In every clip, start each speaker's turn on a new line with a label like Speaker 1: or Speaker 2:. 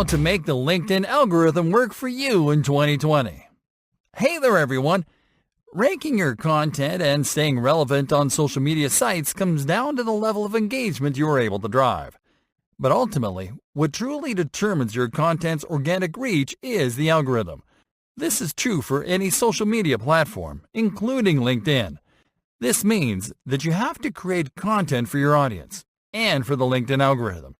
Speaker 1: how to make the LinkedIn algorithm work for you in 2020. Hey there, everyone. Ranking your content and staying relevant on social media sites comes down to the level of engagement you are able to drive. But ultimately, what truly determines your content's organic reach is the algorithm. This is true for any social media platform, including LinkedIn. This means that you have to create content for your audience and for the LinkedIn algorithm.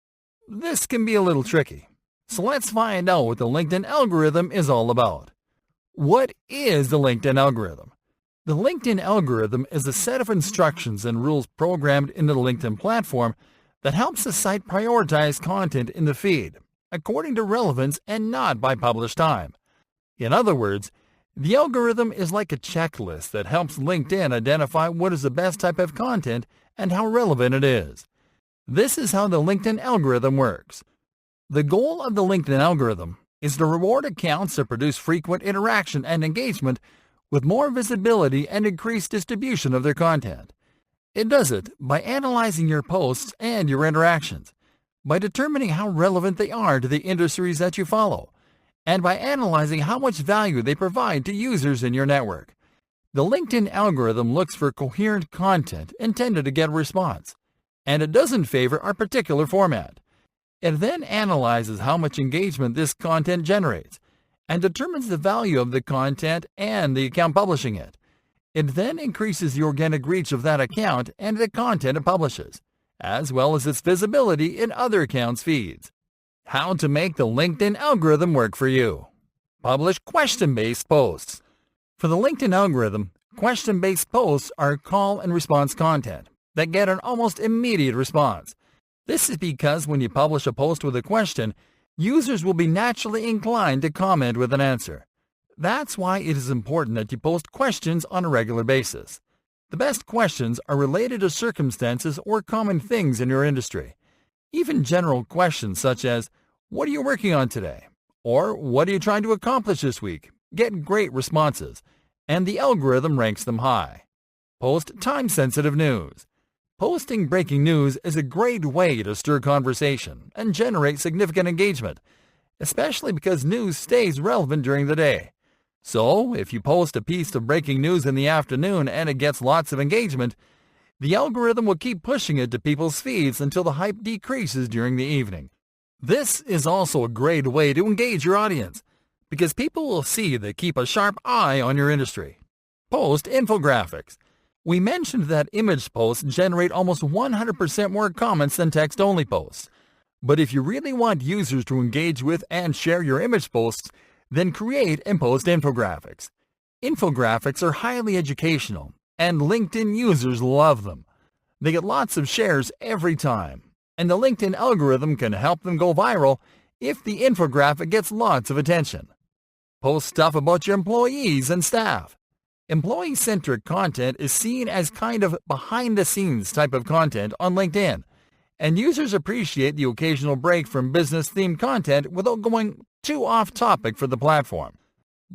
Speaker 1: This can be a little tricky. So let's find out what the LinkedIn algorithm is all about. What is the LinkedIn algorithm? The LinkedIn algorithm is a set of instructions and rules programmed into the LinkedIn platform that helps the site prioritize content in the feed, according to relevance and not by published time. In other words, the algorithm is like a checklist that helps LinkedIn identify what is the best type of content and how relevant it is. This is how the LinkedIn algorithm works. The goal of the LinkedIn algorithm is to reward accounts that produce frequent interaction and engagement with more visibility and increased distribution of their content. It does it by analyzing your posts and your interactions, by determining how relevant they are to the industries that you follow, and by analyzing how much value they provide to users in your network. The LinkedIn algorithm looks for coherent content intended to get a response, and it doesn't favor a particular format. It then analyzes how much engagement this content generates, and determines the value of the content and the account publishing it. It then increases the organic reach of that account and the content it publishes, as well as its visibility in other accounts' feeds. How to make the LinkedIn algorithm work for you. Publish question-based posts. For the LinkedIn algorithm, question-based posts are call and response content that get an almost immediate response. This is because when you publish a post with a question, users will be naturally inclined to comment with an answer. That's why it is important that you post questions on a regular basis. The best questions are related to circumstances or common things in your industry. Even general questions such as, "What are you working on today?" or "What are you trying to accomplish this week?" get great responses, and the algorithm ranks them high. Post time-sensitive news. Posting breaking news is a great way to stir conversation and generate significant engagement, especially because news stays relevant during the day. So, if you post a piece of breaking news in the afternoon and it gets lots of engagement, the algorithm will keep pushing it to people's feeds until the hype decreases during the evening. This is also a great way to engage your audience, because people will see that keep a sharp eye on your industry. Post infographics. We mentioned that image posts generate almost 100% more comments than text-only posts. But if you really want users to engage with and share your image posts, then create and post infographics. Infographics are highly educational, and LinkedIn users love them. They get lots of shares every time, and the LinkedIn algorithm can help them go viral if the infographic gets lots of attention. Post stuff about your employees and staff. Employee-centric content is seen as kind of behind-the-scenes type of content on LinkedIn, and users appreciate the occasional break from business-themed content without going too off-topic for the platform.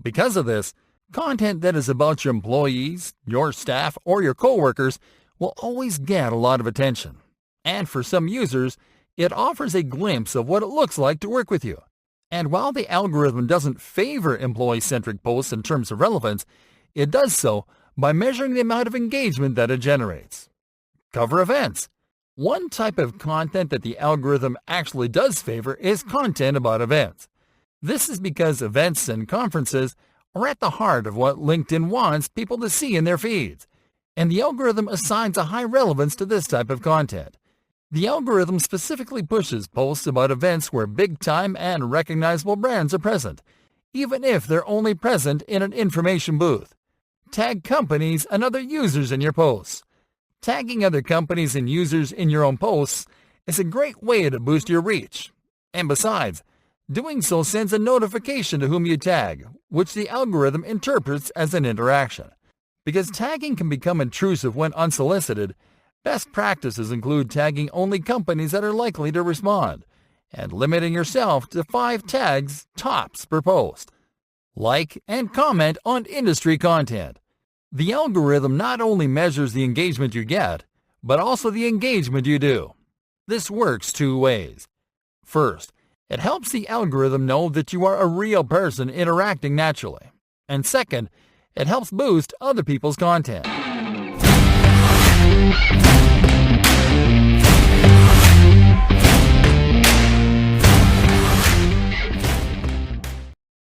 Speaker 1: Because of this, content that is about your employees, your staff, or your coworkers will always get a lot of attention. And for some users, it offers a glimpse of what it looks like to work with you. And while the algorithm doesn't favor employee-centric posts in terms of relevance, it does so by measuring the amount of engagement that it generates. Cover events. One type of content that the algorithm actually does favor is content about events. This is because events and conferences are at the heart of what LinkedIn wants people to see in their feeds, and the algorithm assigns a high relevance to this type of content. The algorithm specifically pushes posts about events where big-time and recognizable brands are present, even if they're only present in an information booth. Tag companies and other users in your posts. Tagging other companies and users in your own posts is a great way to boost your reach. And besides, doing so sends a notification to whom you tag, which the algorithm interprets as an interaction. Because tagging can become intrusive when unsolicited, best practices include tagging only companies that are likely to respond, and limiting yourself to 5 tags tops per post. Like and comment on industry content. The algorithm not only measures the engagement you get, but also the engagement you do. This works 2 ways. First, It helps the algorithm know that you are a real person interacting naturally. And second, it helps boost other people's content.